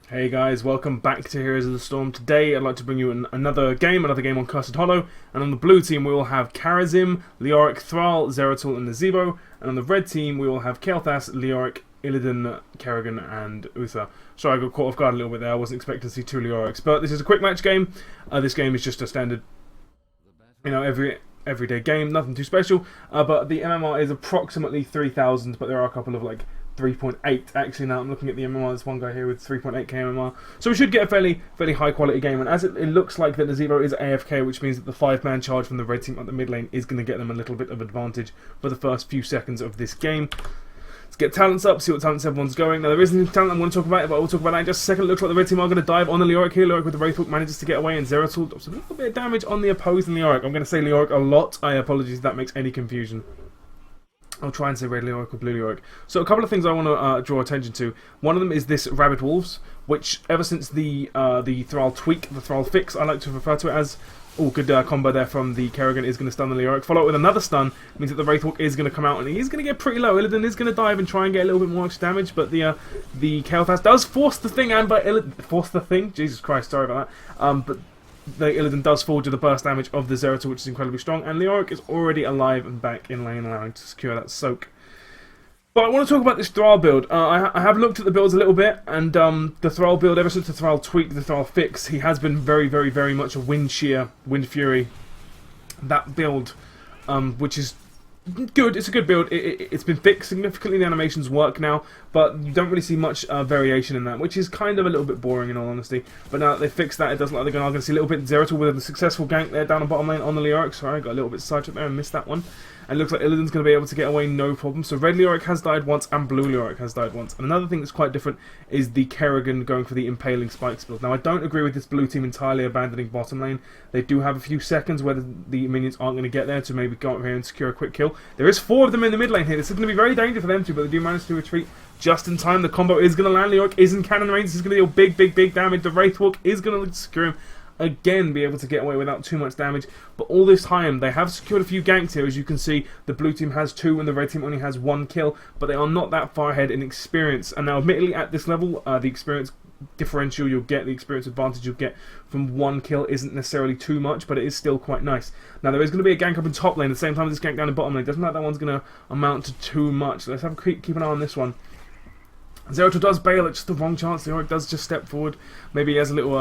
Hey guys, welcome back to Heroes of the Storm. Today I'd like to bring you another game on Cursed Hollow, and on the blue team we will have Karazim, Leoric, Thrall, Zeratul and Nazebo, and on the red team we will have Kael'thas, Leoric, Illidan, Kerrigan and Uther. Sorry, I got caught off guard a little bit there, I wasn't expecting to see two Leorics, but this is a quick match game. This game is just a standard, everyday game, nothing too special, but the MMR is approximately 3,000, but there are a couple of 3.8 actually. Now I'm looking at the MMR, there's one guy here with 3.8k MMR, so we should get a fairly high quality game. And as it looks like that Nazebo is AFK, which means that the 5-man charge from the red team at the mid lane is going to get them a little bit of advantage for the first few seconds of this game. Let's get talents up, see what talents everyone's going. Now there isn't any talent I'm going to talk about, but we'll talk about that in just a second. It looks like the red team are going to dive on the Leoric here. Leoric with the Wraithwalk manages to get away, and Zeratul does a little bit of damage on the opposing Leoric. I'm going to say Leoric a lot. I apologize if that makes any confusion. I'll try and say red Leoric or blue Leoric. So a couple of things I want to draw attention to. One of them is this Rabid Wolves, which ever since the Thrall tweak, the Thrall fix, I like to refer to it as. Oh, good combo there from the Kerrigan, is going to stun the Leoric. Follow it with another stun, means that the Wraithwalk is going to come out and he's going to get pretty low. Illidan is going to dive and try and get a little bit more extra damage, but the Kael'thas does force the thing, and by force the thing? Jesus Christ, sorry about that. But the Illidan does fall to the burst damage of the Zeratul, which is incredibly strong, and Leoric is already alive and back in lane, allowing to secure that soak. But I want to talk about this Thrall build. I have looked at the builds a little bit, and the Thrall build, ever since the Thrall tweak, the Thrall fix, he has been very much a Wind Shear, Wind Fury. That build, which is good, it's a good build. It's been fixed significantly, the animations work now, but you don't really see much variation in that, which is kind of a little bit boring in all honesty. But now that they fixed that, it does look like they're going to see a little bit Zeratul with a successful gank there down the bottom lane on the Leoric. Sorry, I got a little bit sidetracked there and missed that one. And it looks like Illidan's going to be able to get away no problem. So red Leoric has died once and blue Leoric has died once. And another thing that's quite different is the Kerrigan going for the Impaling Spikes build. Now I don't agree with this blue team entirely abandoning bottom lane. They do have a few seconds where the minions aren't going to get there to maybe go up here and secure a quick kill. There is 4 of them in the mid lane here. This is going to be very dangerous for them too, but they do manage to retreat just in time. The combo is going to land. Leoric is in cannon range. This is going to deal big damage. The Wraithwalk is going to secure him. Again, be able to get away without too much damage, but all this time they have secured a few ganks here. As you can see, the blue team has 2 and the red team only has 1 kill, but they are not that far ahead in experience. And now admittedly at this level, the experience differential you'll get, the experience advantage you'll get from 1 kill isn't necessarily too much, but it is still quite nice. Now there is going to be a gank up in top lane at the same time as this gank down in bottom lane. Doesn't like that one's going to amount to too much. So let's have a keep an eye on this one. Zeratul does bail at just the wrong chance. Leoric does just step forward. Maybe he has a little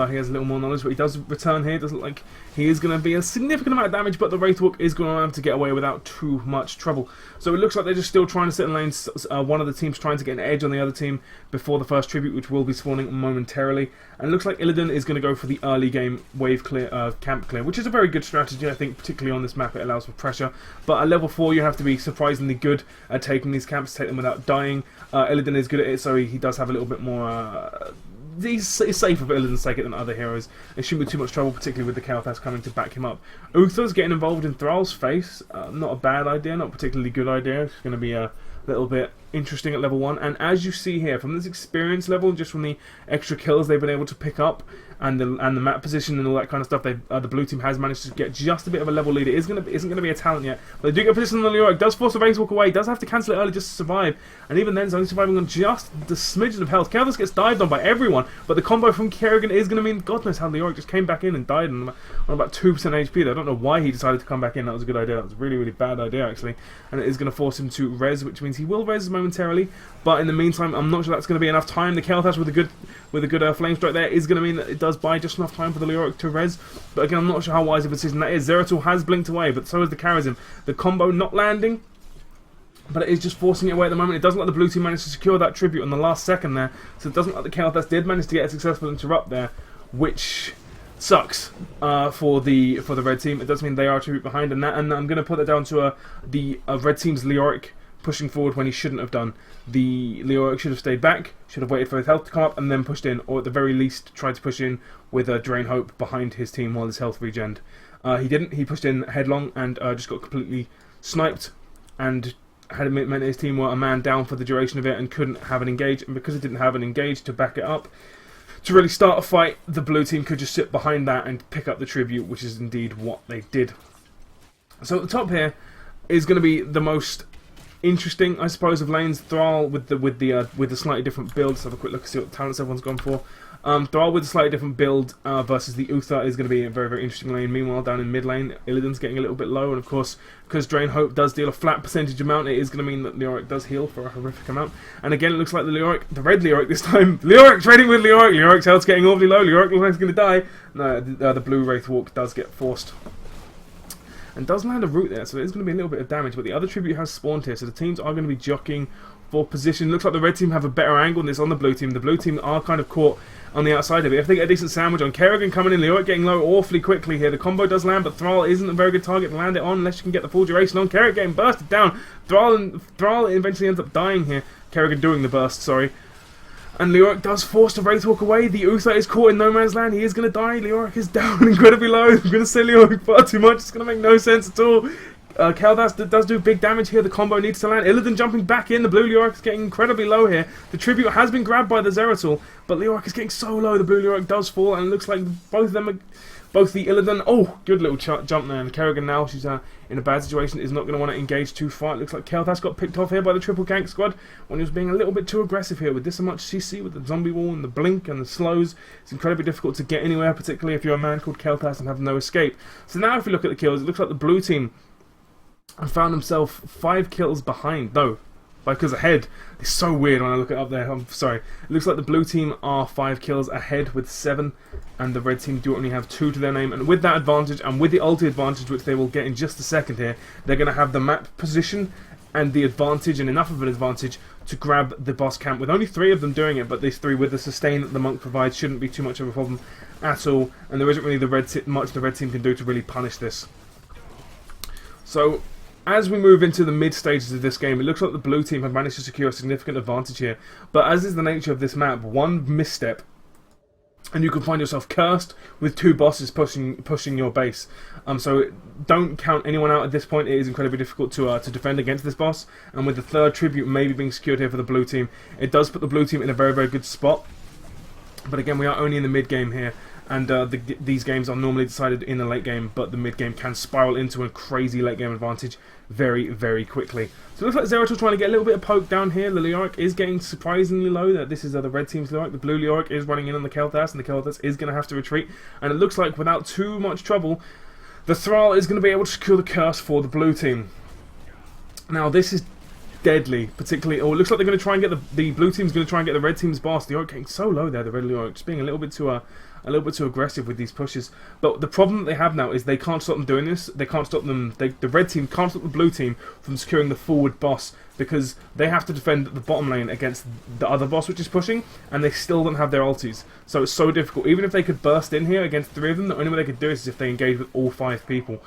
more knowledge, but he does return here. Doesn't like he is going to be a significant amount of damage, but the Wraithwalk is going to have to get away without too much trouble. So it looks like they're just still trying to sit in lanes. One of the teams trying to get an edge on the other team before the first tribute, which will be spawning momentarily. And it looks like Illidan is going to go for the early game wave clear, camp clear, which is a very good strategy. I think particularly on this map it allows for pressure. But at level 4 you have to be surprisingly good at taking these camps, take them without dying. Illidan is good at it, so he does have a little bit more. He's safer for Illidan's sake than other heroes. It shouldn't be too much trouble, particularly with the Kael'thas coming to back him up. Uther's getting involved in Thrall's face. Not a bad idea, not a particularly good idea. It's going to be a little bit interesting at level 1. And as you see here, from this experience level, just from the extra kills they've been able to pick up, and the map position and all that kind of stuff, the blue team has managed to get just a bit of a level lead. It isn't going to be a talent yet, but they do get position on the Leoric. Does force the Wraithwalk away. Does have to cancel it early just to survive, and even then, is only surviving on just the smidgen of health. Kael'thas gets dived on by everyone, but the combo from Kerrigan is going to mean God knows how Leoric just came back in and died on about 2% HP. I don't know why he decided to come back in. That was a good idea. That was a really bad idea actually, and it is going to force him to res, which means he will res momentarily. But in the meantime, I'm not sure that's going to be enough time. The Kael'thas with a good flame strike there is going to mean that it does buy just enough time for the Leoric to res. But again, I'm not sure how wise of a decision that is. Zeratul has blinked away, but so is the Karazim. The combo not landing, but it is just forcing it away at the moment. It doesn't let the blue team manage to secure that tribute on the last second there, so it doesn't let the Kael'thas did manage to get a successful interrupt there, which sucks for the red team. It does mean they are a tribute behind, and I'm going to put that down to the red team's Leoric pushing forward when he shouldn't have done. The Leoric should have stayed back, should have waited for his health to come up, and then pushed in, or at the very least tried to push in with a Drain Hope behind his team while his health regened. He didn't. He pushed in headlong and just got completely sniped, and had meant that his team were a man down for the duration of it and couldn't have an engage. And because it didn't have an engage to back it up, to really start a fight, the blue team could just sit behind that and pick up the tribute, which is indeed what they did. So at the top here is going to be the most interesting, I suppose, of lanes. Thrall with the slightly different build. Let's have a quick look and see what talents everyone's gone for. Thrall with a slightly different build versus the Uther is going to be a very, very interesting lane. Meanwhile, down in mid lane, Illidan's getting a little bit low, and of course, because Drain Hope does deal a flat percentage amount, it is going to mean that Leoric does heal for a horrific amount. And again, it looks like the red Leoric this time. Leoric trading with Leoric. Leoric's health's getting awfully low. Leoric looks like he's going to die. No, the blue Wraith Walk does get forced. And does land a root there, so there's going to be a little bit of damage. But the other tribute has spawned here, so the teams are going to be jockeying for position. Looks like the red team have a better angle than this on the blue team. The blue team are kind of caught on the outside of it. If they get a decent sandwich on Kerrigan coming in, Leoric getting low awfully quickly here. The combo does land, but Thrall isn't a very good target to land it on unless you can get the full duration on. Kerrigan getting bursted down. Thrall eventually ends up dying here. Kerrigan doing the burst, sorry. And Leoric does force the Wraith Walk away. The Uther is caught in no man's land. He is going to die. Leoric is down incredibly low. I'm going to say Leoric far too much. It's going to make no sense at all. Kaldas does do big damage here. The combo needs to land. Illidan jumping back in. The blue Leoric is getting incredibly low here. The tribute has been grabbed by the Zeratul, but Leoric is getting so low. The blue Leoric does fall, and it looks like both of them are... Both the Illidan... Oh, good little jump there. And Kerrigan now, she's in a bad situation, is not going to want to engage too far. It looks like Kaldas got picked off here by the triple gank squad when he was being a little bit too aggressive here. With this much CC, with the zombie wall and the blink and the slows, it's incredibly difficult to get anywhere, particularly if you're a man called Kaldas and have no escape. So now if we look at the kills, it looks like the blue team and found himself 5 kills behind. No, because ahead. It's so weird when I look it up there. I'm sorry. It looks like the blue team are 5 kills ahead with 7, and the red team do only have 2 to their name. And with that advantage, and with the ulti advantage, which they will get in just a second here, they're going to have the map position and the advantage, and enough of an advantage, to grab the boss camp. With only 3 of them doing it, but these 3 with the sustain that the monk provides shouldn't be too much of a problem at all. And there isn't really much the red team can do to really punish this. So, as we move into the mid stages of this game, it looks like the blue team have managed to secure a significant advantage here. But as is the nature of this map, one misstep and you can find yourself cursed with 2 bosses pushing your base. So don't count anyone out at this point. It is incredibly difficult to defend against this boss. And with the 3rd tribute maybe being secured here for the blue team, it does put the blue team in a very, very good spot. But again, we are only in the mid game here. And these games are normally decided in the late game, but the mid game can spiral into a crazy late game advantage very, very quickly. So it looks like Zeratul trying to get a little bit of poke down here. The Leoric is getting surprisingly low. This is the red team's Leoric. The blue Leoric is running in on the Kaldas, and the Kaldas is going to have to retreat. And it looks like without too much trouble, the Thrall is going to be able to secure the curse for the blue team. Now this is deadly, particularly. Oh, it looks like they're going to try and get the blue team's going to try and get the red team's boss. The Leoric getting so low there. The red Leoric just being a little bit too aggressive with these pushes. But the problem that they have now is they can't stop them doing this. They can't stop them. The red team can't stop the blue team from securing the forward boss because they have to defend the bottom lane against the other boss which is pushing, and they still don't have their ultis. So it's so difficult. Even if they could burst in here against 3 of them, the only way they could do it is if they engage with all 5 people.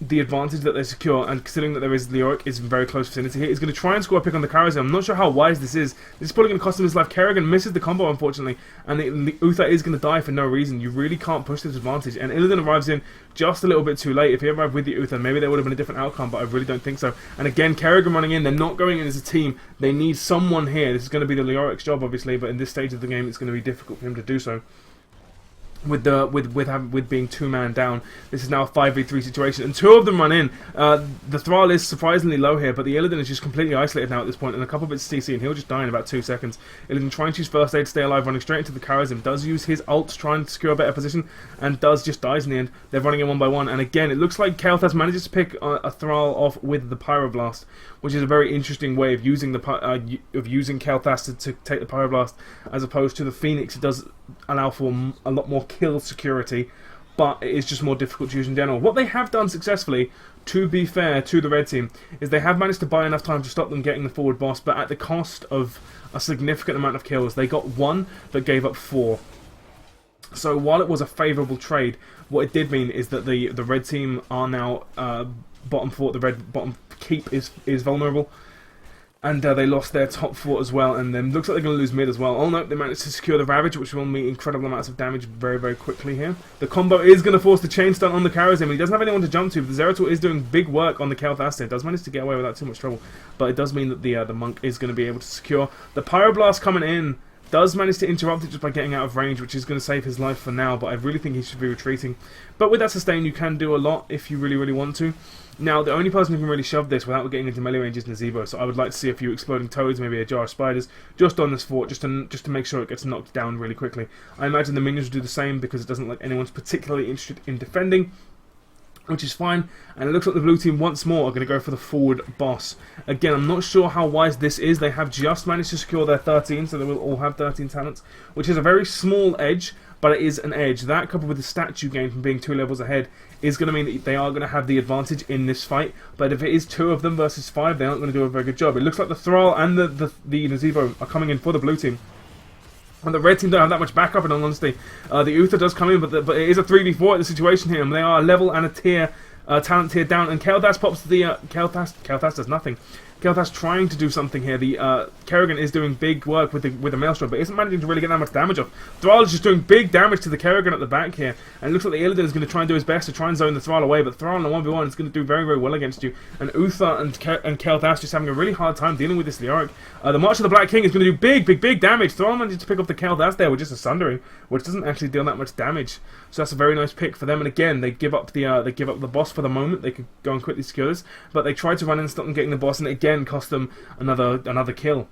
The advantage that they secure, and considering that there is Leoric is in very close vicinity here, is going to try and score a pick on the Karazhan. I'm not sure how wise this is. This is probably going to cost him his life. Kerrigan misses the combo, unfortunately, and the Uther is going to die for no reason. You really can't push this advantage, and Illidan arrives in just a little bit too late. If he arrived with the Uther, maybe there would have been a different outcome, but I really don't think so. And again, Kerrigan running in. They're not going in as a team. They need someone here. This is going to be the Leoric's job, obviously, but in this stage of the game, it's going to be difficult for him to do so. With being 2-man down, this is now a 5v3 situation, and 2 of them run in. The Thrall is surprisingly low here, but the Illidan is just completely isolated now at this point, and a couple bits of CC, and he'll just die in about 2 seconds. Illidan trying to use first aid to stay alive, running straight into the Karazhan, does use his ult to try and secure a better position, and just dies in the end. They're running in 1 by 1, and again, it looks like Kaldas manages to pick a Thrall off with the Pyroblast, which is a very interesting way of using using Kaldas to take the Pyroblast, as opposed to the Phoenix. It does allow for a lot more kill security, but it is just more difficult to use in general. What they have done successfully, to be fair to the red team, is they have managed to buy enough time to stop them getting the forward boss, but at the cost of a significant amount of kills. They got 1 but gave up 4. So while it was a favourable trade, what it did mean is that the red team are now bottom fort. The red bottom keep is vulnerable. And they lost their top 4 as well, and then looks like they're going to lose mid as well. Oh no, they managed to secure the Ravage, which will meet incredible amounts of damage very, very quickly here. The combo is going to force the chain stun on the Karazhan. He doesn't have anyone to jump to, but the Zeratul is doing big work on the Kaldas. It does manage to get away without too much trouble, but it does mean that the monk is going to be able to secure. The Pyroblast coming in Does manage to interrupt it just by getting out of range, which is going to save his life for now, but I really think he should be retreating. But with that sustain, you can do a lot if you really, really want to. Now, the only person who can really shove this without getting into melee range is Nazeebo, so I would like to see a few exploding toads, maybe a jar of spiders, just on this fort, just to make sure it gets knocked down really quickly. I imagine the minions will do the same, because it doesn't look like anyone's particularly interested in defending, which is fine, and it looks like the blue team once more are going to go for the forward boss. Again, I'm not sure how wise this is. They have just managed to secure their 13, so they will all have 13 talents, which is a very small edge, but it is an edge. That, coupled with the statue gain from being 2 levels ahead, is going to mean that they are going to have the advantage in this fight, but if it is 2 of them versus 5, they aren't going to do a very good job. It looks like the Thrall and the Nazeebo are coming in for the blue team. And the red team don't have that much backup, in all honesty. The Uther does come in, but it is a 3v4 at the situation here, and they are a level and a tier, talent tier down, and Kael'thas pops the... Kael'thas does nothing. Kael'thas trying to do something here. The Kerrigan is doing big work with the Maelstrom, but isn't managing to really get that much damage off. Thrall is just doing big damage to the Kerrigan at the back here, and it looks like the Illidan is going to try and do his best to try and zone the Thrall away, but Thrall in the 1v1 is going to do very, very well against you, and Uther and Kael'thas just having a really hard time dealing with this Leoric. The March of the Black King is going to do big damage. Thrall managed to pick up the Kael'thas there with just a Sundering, which doesn't actually deal that much damage, so that's a very nice pick for them, and again, they give up the boss for the moment. They could go and quickly secure this, but they tried to run in, stop them getting the boss, and it again cost them another kill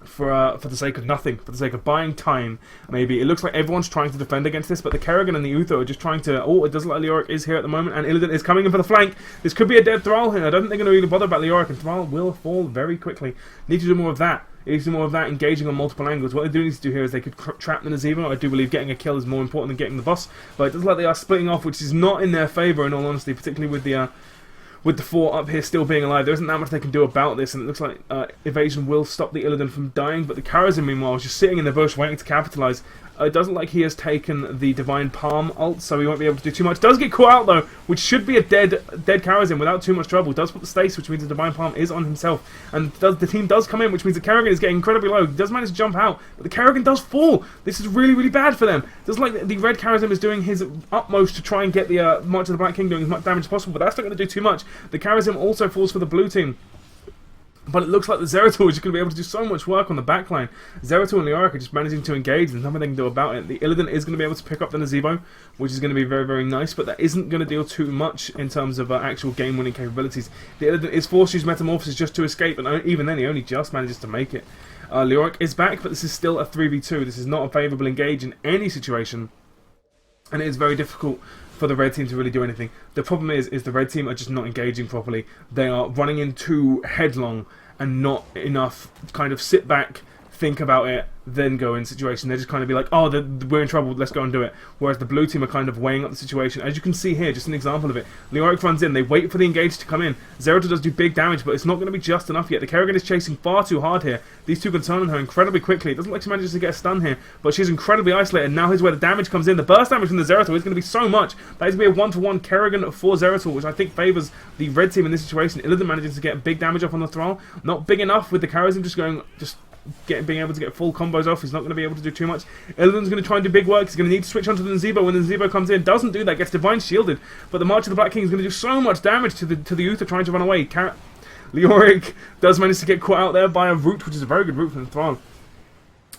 for the sake of nothing, for the sake of buying time. Maybe it looks like everyone's trying to defend against this, but the Kerrigan and the Uther are just trying to. Oh, it does look like Leoric is here at the moment, and Illidan is coming in for the flank. This could be a dead Thrall here. I don't think they're going to really bother about Leoric, and Thrall will fall very quickly. Need to do more of that. Need to do more of that, engaging on multiple angles. What they do need to do here is they could trap the Nazeebo. I do believe getting a kill is more important than getting the boss, but it does look like they are splitting off, which is not in their favour, in all honesty, particularly with the 4 up here still being alive. There isn't that much they can do about this, and it looks like evasion will stop the Illidan from dying, but the Karazhan, meanwhile, is just sitting in the bush waiting to capitalise. It doesn't look like he has taken the Divine Palm ult, so he won't be able to do too much. Does get caught out, though, which should be a dead Karazhan without too much trouble. Does put the stace, which means the Divine Palm is on himself. And the team does come in, which means the Kerrigan is getting incredibly low. He does manage to jump out, but the Kerrigan does fall. This is really, really bad for them. It does like the red Karazhan is doing his utmost to try and get the March of the Black King doing as much damage as possible, but that's not going to do too much. The Karazhan also falls for the blue team. But it looks like the Zeratul is going to be able to do so much work on the backline. Zeratul and Leoric are just managing to engage, and nothing they can do about it. The Illidan is going to be able to pick up the Nazeebo, which is going to be very, very nice, but that isn't going to deal too much in terms of actual game-winning capabilities. The Illidan is forced to use Metamorphosis just to escape, and even then he only just manages to make it. Leoric is back, but this is still a 3v2. This is not a favourable engage in any situation, and it is very difficult for the red team to really do anything. The problem is the red team are just not engaging properly. They are running in too headlong and not enough to kind of sit back, think about it, then go in situation. They just kind of be like, oh, we're in trouble, let's go and do it. Whereas the blue team are kind of weighing up the situation. As you can see here, just an example of it. Leoric runs in, they wait for the engage to come in. Zeratul does do big damage, but it's not going to be just enough yet. The Kerrigan is chasing far too hard here. These two can turn on her incredibly quickly. It doesn't look like she manages to get a stun here, but she's incredibly isolated. Now here's where the damage comes in. The burst damage from the Zeratul is going to be so much. That is going to be a 1-for-1 Kerrigan for Zeratul, which I think favours the red team in this situation. Illidan manages to get big damage off on the Thrall. Not big enough with the Karazhan being able to get full combos off. He's not going to be able to do too much. Illidan's going to try and do big work. He's going to need to switch onto the Nazeebo. When the Nazeebo comes in, doesn't do that, gets Divine Shielded, but the March of the Black King is going to do so much damage to the Uther trying to run away. Leoric does manage to get caught out there by a root, which is a very good root from the Thrall.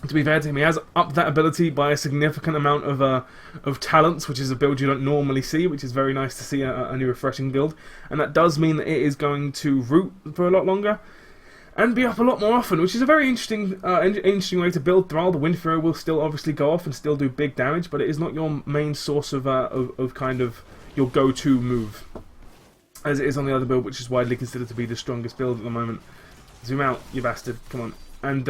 To be fair to him, he has upped that ability by a significant amount of talents, which is a build you don't normally see, which is very nice to see, a new refreshing build. And that does mean that it is going to root for a lot longer and be up a lot more often, which is a very interesting way to build Thrall. The Wind Fury will still obviously go off and still do big damage, but it is not your main source of kind of your go-to move, as it is on the other build, which is widely considered to be the strongest build at the moment. Zoom out, you bastard! Come on. And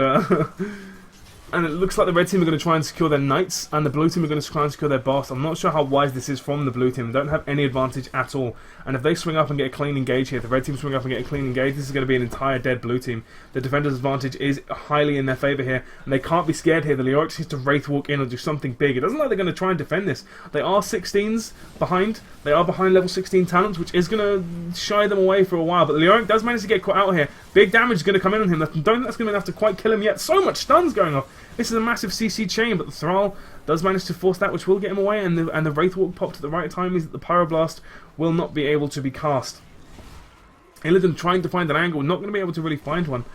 and it looks like the red team are going to try and secure their knights, and the blue team are going to try and secure their boss. I'm not sure how wise this is from the blue team. They don't have any advantage at all. And if they swing up and get a clean engage here, if the red team swing up and get a clean engage, this is going to be an entire dead blue team. The defender's advantage is highly in their favour here, and they can't be scared here. The Leoric needs to Wraith Walk in or do something big. It doesn't look like they're going to try and defend this. They are 16s behind. They are behind level 16 talents, which is going to shy them away for a while. But the Leoric does manage to get caught out here. Big damage is going to come in on him. I don't think that's going to be enough to quite kill him yet. So much stuns going off. This is a massive CC chain, but the Thrall does manage to force that, which will get him away, and the Wraith Walk popped at the right time means that the Pyroblast will not be able to be cast. Illidan trying to find an angle, not going to be able to really find one.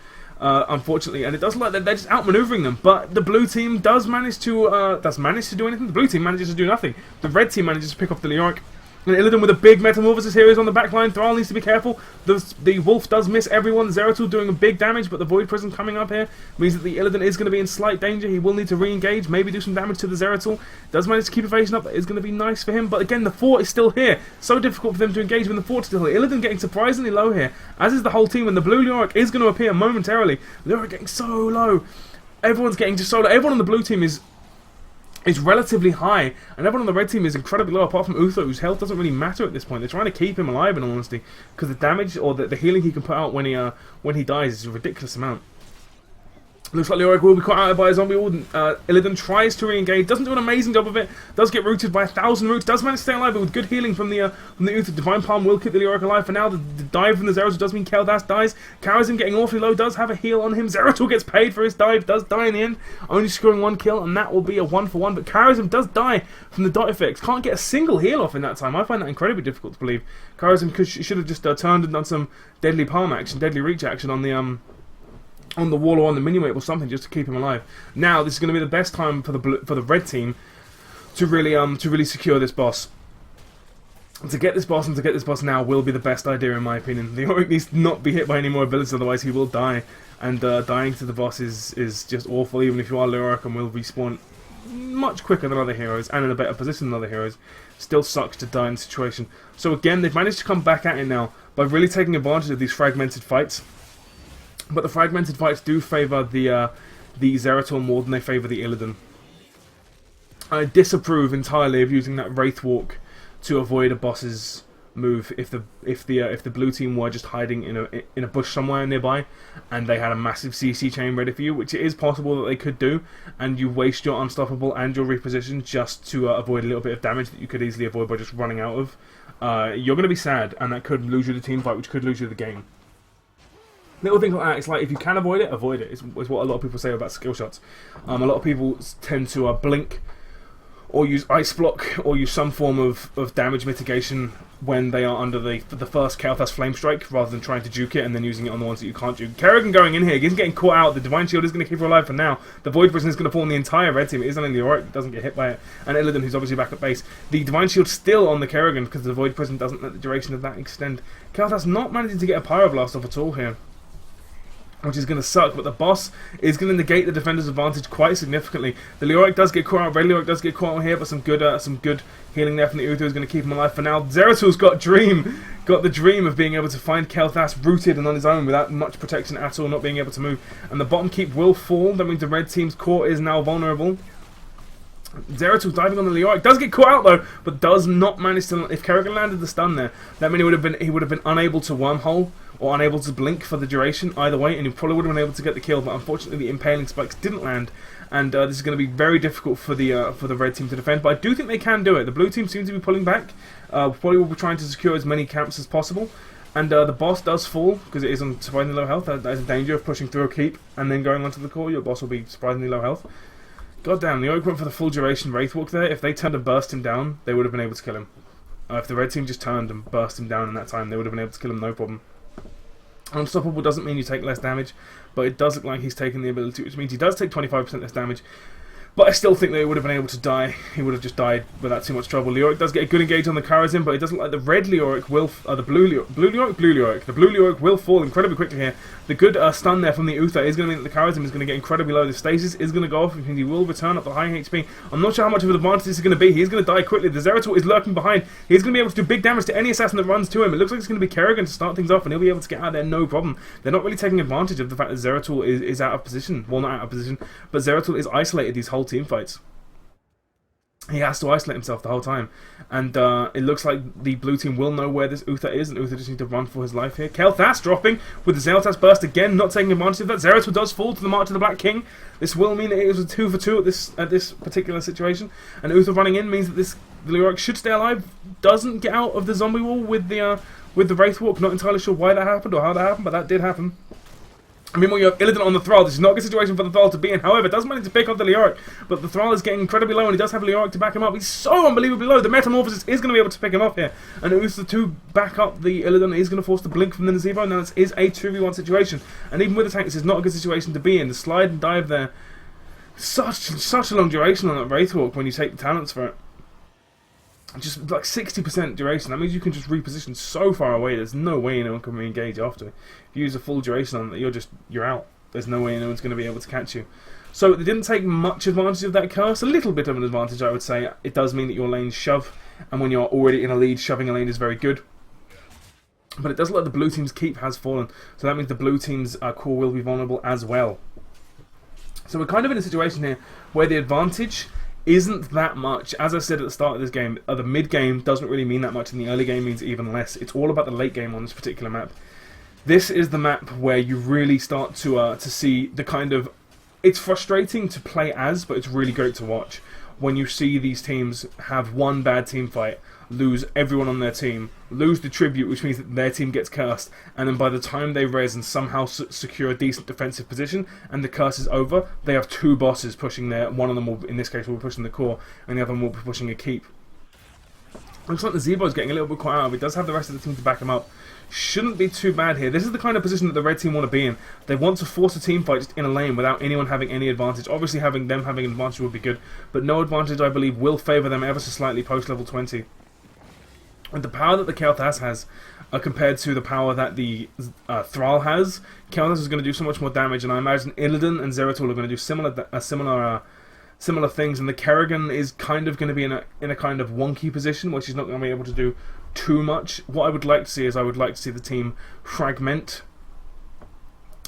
unfortunately, and it does look like they're just outmaneuvering them. But the blue team does manage to do anything. The blue team manages to do nothing. The red team manages to pick off the Leoric. And Illidan with a big Metamorphosis here is on the back line. Thrall needs to be careful. The Wolf does miss everyone. Zeratul doing a big damage, but the Void Prison coming up here means that the Illidan is going to be in slight danger. He will need to re-engage, maybe do some damage to the Zeratul. Does manage to keep evasion up. That is going to be nice for him. But again, the fort is still here. So difficult for them to engage when the fort's still here. Illidan getting surprisingly low here, as is the whole team. And the blue Leoric is going to appear momentarily. Leoric getting so low. Everyone's getting just so low. Everyone on the blue team is relatively high, and everyone on the red team is incredibly low, apart from Uther, whose health doesn't really matter at this point. They're trying to keep him alive, in all honesty, because the damage or the healing he can put out when he dies is a ridiculous amount. Looks like Leoric will be caught out by a zombie warden. Illidan tries to re-engage, doesn't do an amazing job of it, does get rooted by 1,000 roots, does manage to stay alive, but with good healing from the Uther. Divine Palm will keep the Leoric alive for now. The dive from the Zeratul does mean Kel'Thas dies. Karazim getting awfully low, does have a heal on him. Zeratul gets paid for his dive, does die in the end, only scoring 1 kill, and that will be a 1-for-1, but Karazim does die from the dot effects. Can't get a single heal off in that time. I find that incredibly difficult to believe. Karazim should have just turned and done some deadly palm action, deadly reach action on the wall or on the mini-map or something, just to keep him alive. Now this is going to be the best time for the red team to really secure this boss. To get this boss now will be the best idea, in my opinion. Leoric needs to not be hit by any more abilities, otherwise he will die. And dying to the boss is just awful, even if you are Leoric, and will respawn much quicker than other heroes and in a better position than other heroes. Still sucks to die in the situation. So again, they've managed to come back at it now by really taking advantage of these fragmented fights. But the fragmented fights do favour the Zeratul more than they favour the Illidan. I disapprove entirely of using that Wraith Walk to avoid a boss's move if the blue team were just hiding in a bush somewhere nearby and they had a massive CC chain ready for you, which it is possible that they could do, and you waste your Unstoppable and your reposition just to avoid a little bit of damage that you could easily avoid by just running out of. You're going to be sad, and that could lose you the team fight, which could lose you the game. Little things like that, it's like if you can avoid it, avoid it. It's what a lot of people say about skill shots. A lot of people tend to blink or use Ice Block or use some form of damage mitigation when they are under the first Kel'Thas Flame Strike, rather than trying to juke it and then using it on the ones that you can't juke. Kerrigan going in here, he's getting caught out. The Divine Shield is going to keep her alive for now. The Void Prison is going to fall on the entire red team. It is only the Leoric that doesn't get hit by it. And Illidan, who's obviously back at base. The Divine Shield still on the Kerrigan because the Void Prison doesn't let the duration of that extend. Kel'Thas not managing to get a Pyroblast off at all here, which is going to suck, but the boss is going to negate the defender's advantage quite significantly. The Leoric does get caught out, Red Leoric does get caught out here, but some good healing there from the Uther is going to keep him alive for now. Zeratul's got the dream of being able to find Kel'Thas rooted and on his own without much protection at all, not being able to move. And the bottom keep will fall, that means the red team's core is now vulnerable. Zeratul diving on the Leoric does get caught out though, but does not manage to. If Kerrigan landed the stun there, that means he would have been unable to wormhole or unable to blink for the duration either way, and he probably would have been able to get the kill. But unfortunately, the impaling spikes didn't land, and this is going to be very difficult for the red team to defend. But I do think they can do it. The blue team seems to be pulling back. Probably will be trying to secure as many camps as possible. And the boss does fall because it is on surprisingly low health. That is a danger of pushing through a keep and then going onto the core. Your boss will be surprisingly low health. God damn, the Oak went for the full duration Wraith Walk there. If they turned and burst him down, they would have been able to kill him. If the red team just turned and burst him down in that time, they would have been able to kill him, no problem. Unstoppable doesn't mean you take less damage, but it does look like he's taken the ability, which means he does take 25% less damage. But I still think they would have been able to die. He would have just died without too much trouble. Leoric does get a good engage on the Karazim, but it doesn't look like the red Leoric will... the blue Leoric. The blue Leoric will fall incredibly quickly here. The good stun there from the Uther is going to mean that the Karazim is going to get incredibly low. The stasis is going to go off, and he will return up the high HP. I'm not sure how much of an advantage this is going to be. He's going to die quickly. The Zeratul is lurking behind. He's going to be able to do big damage to any assassin that runs to him. It looks like it's going to be Kerrigan to start things off, and he'll be able to get out of there no problem. They're not really taking advantage of the fact that Zeratul is out of position. Well, not out of position, but Zeratul is isolated these whole team fights. He has to isolate himself the whole time, and it looks like the blue team will know where this Uther is, and Uther just needs to run for his life here. Kel'Thas dropping with the Zeltas burst again, not taking advantage of that. Zeratul does fall to the mark to the Black King. This will mean that it was a 2 for 2 at this particular situation, and Uther running in means that the Leoric should stay alive. Doesn't get out of the zombie wall with the Wraith Walk. Not entirely sure why that happened or how that happened, but that did happen. I mean, when you have Illidan on the Thrall, this is not a good situation for the Thrall to be in. However, it does manage to pick up the Leoric, but the Thrall is getting incredibly low, and he does have Leoric to back him up. He's so unbelievably low. The Metamorphosis is going to be able to pick him up here, and Uther to back up the Illidan is going to force the Blink from the Nazebo. Now, this is a 2v1 situation, and even with the tank, this is not a good situation to be in. The slide and dive there, such a long duration on that Wraithwalk when you take the talents for it. Just like 60% duration. That means you can just reposition so far away. There's no way anyone can re-engage after. If you use a full duration on it, you're out. There's no way anyone's going to be able to catch you. So they didn't take much advantage of that curse. A little bit of an advantage, I would say. It does mean that your lanes shove, and when you're already in a lead, shoving a lane is very good. But it does look like the blue team's keep has fallen. So that means the blue team's core will be vulnerable as well. So we're kind of in a situation here where the advantage isn't that much. As I said at the start of this game, the mid game doesn't really mean that much, and the early game means even less. It's all about the late game on this particular map. This is the map where you really start to see the kind of... It's frustrating to play as, but it's really great to watch. When you see these teams have one bad team fight, lose everyone on their team, lose the tribute, which means that their team gets cursed, and then by the time they res and somehow secure a decent defensive position, and the curse is over, they have two bosses pushing their... One of them, will, in this case, will be pushing the core, and the other one will be pushing a keep. Looks like the Zebo's getting a little bit quite out of it. Does have the rest of the team to back him up. Shouldn't be too bad here. This is the kind of position that the red team want to be in. They want to force a team fight just in a lane without anyone having any advantage. Obviously, having an advantage would be good, but no advantage, I believe, will favour them ever so slightly post level 20. And the power that the Kael'thas has, compared to the power that the Thrall has, Kael'thas is going to do so much more damage, and I imagine Illidan and Zeratul are going to do similar things, and the Kerrigan is kind of going to be in a kind of wonky position where she's not going to be able to do too much. What I would like to see is the team fragment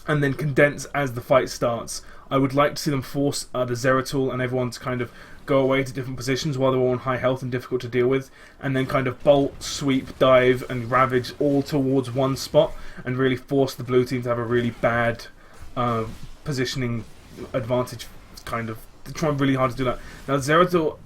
and then condense as the fight starts. I would like to see them force the Zeratul and everyone to kind of go away to different positions while they're all on high health and difficult to deal with, and then kind of bolt, sweep, dive and ravage all towards one spot and really force the blue team to have a really bad positioning advantage. Kind of trying really hard to do that. Now Zeratul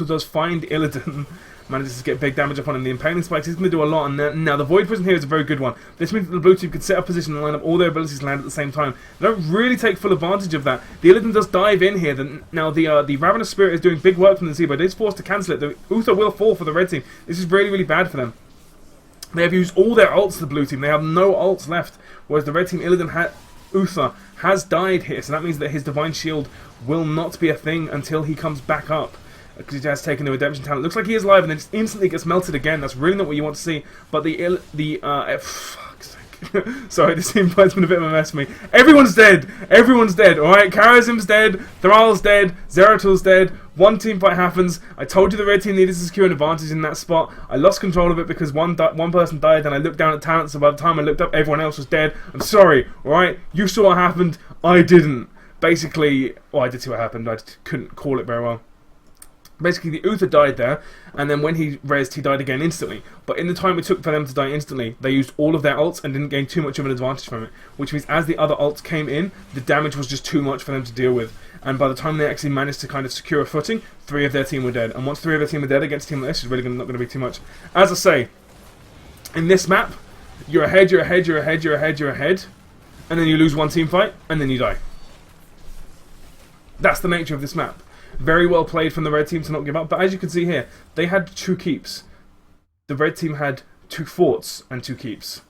does find Illidan, manages to get big damage upon him. The impaling spikes is going to do a lot, and now the Void Prison here is a very good one. This means that the blue team can set up position and line up all their abilities to land at the same time. They don't really take full advantage of that. The Illidan does dive in here. Now the Ravenous Spirit is doing big work from the Zebo. They're forced to cancel it. The Uther will fall for the red team. This is really, really bad for them. They have used all their ults, the blue team. They have no ults left, whereas the red team Uther has died here, so that means that his Divine Shield will not be a thing until he comes back up, because he has taken the Redemption talent. Looks like he is alive, and then just instantly gets melted again. That's really not what you want to see. But fuck's sake. Sorry, this team fight's been a bit of a mess for me. Everyone's dead. Everyone's dead. All right, Karazim's dead. Thrall's dead. Zeratul's dead. One team fight happens. I told you the red team needed to secure an advantage in that spot. I lost control of it because one person died, and I looked down at talent. So by the time I looked up, everyone else was dead. I'm sorry. All right, you saw what happened. I didn't. Basically, well, I did see what happened. I just couldn't call it very well. Basically, the Uther died there, and then when he rezzed, he died again instantly. But in the time it took for them to die instantly, they used all of their ults and didn't gain too much of an advantage from it. Which means as the other ults came in, the damage was just too much for them to deal with. And by the time they actually managed to kind of secure a footing, 3 of their team were dead. And once 3 of their team were dead against a team like this, it's really not going to be too much. As I say, in this map, you're ahead, and then you lose one team fight, and then you die. That's the nature of this map. Very well played from the red team to not give up, but as you can see here, they had 2 keeps. The red team had 2 forts and 2 keeps.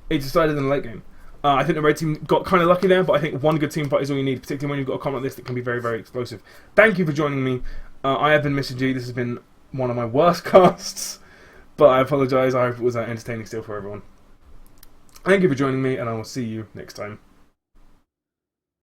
It decided in the late game. I think the red team got kind of lucky there, but I think one good team fight is all you need, particularly when you've got a comp like this that can be very, very explosive. Thank you for joining me. I have been Mr. G. This has been one of my worst casts, but I apologise. I hope it was entertaining still for everyone. Thank you for joining me, and I will see you next time.